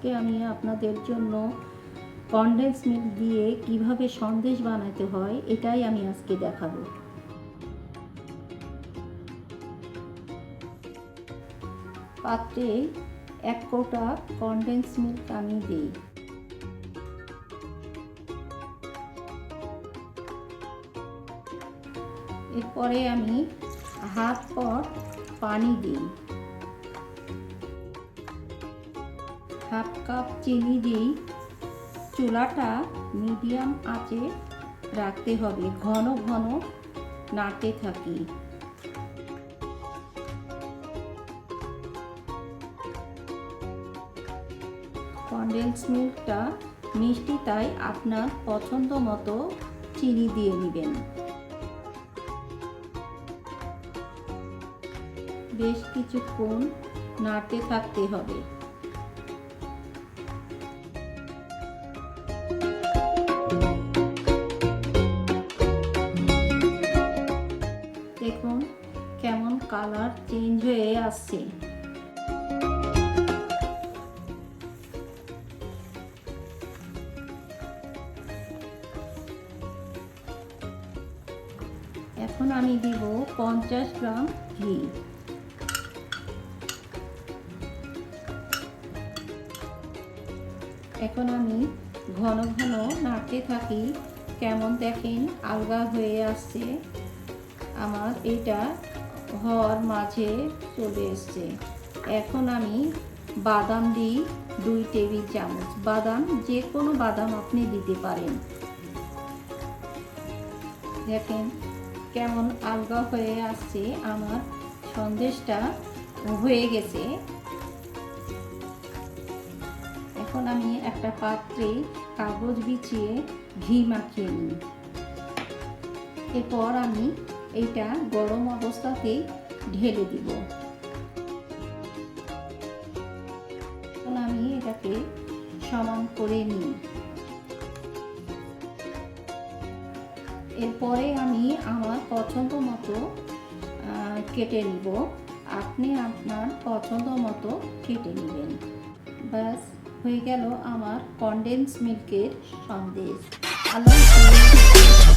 আজকে আমি আপনাদের জন্য কনডেন্স মিল্ক দিয়ে কিভাবে সন্দেশ বানাতে হয় এটাই আমি আজকে দেখাবো। পাত্রে 1 কৌটা কনডেন্স মিল্ক আমি দিই। এরপরে আমি হাফ কাপ পানি দিই, হাফ কাপ চিনি দিই। চুলাটা মিডিয়াম আঁচে রাখতে হবে, ঘন ঘন নাড়তে থাকি। কনডেন্স মিল্কটা মিষ্টি, তাই আপনার পছন্দ মতো চিনি দিয়ে নেবেন। বেশ কিছুক্ষণ নাড়তে থাকতে হবে। দেখুন কেমন কালার চেঞ্জ হয়ে আসছে। এখন আমি দিব 50 গ্রাম ঘি। এখন আমি ঘন ঘন নাড়তে থাকি। কেমন দেখেন আলগা হয়ে আসছে, আমার এটা হওয়ার মাঝে চলে এসছে। এখন আমি বাদাম দিই 2 টেবিল চামচ। বাদাম যে কোনো বাদাম আপনি দিতে পারেন। দেখেন কেমন আলগা হয়ে আসছে, আমার সন্দেশটা হয়ে গেছে। এখন আমি একটা পাত্রে কাগজ বিছিয়ে ঘি মাখিয়ে নিই। এরপর আমি এইটা গরম অবস্থাতেই ঢেলে দিব। এখন আমি এটাকে সমান করে নিই। এরপরে আমি আমার পছন্দ মতো কেটে নিব। আপনি আপনার পছন্দ মতো কেটে নেবেন। ব্যাস হয়ে গেল আমার কনডেন্স মিল্কের সন্দেশ। আল্লাহ হাফেজ।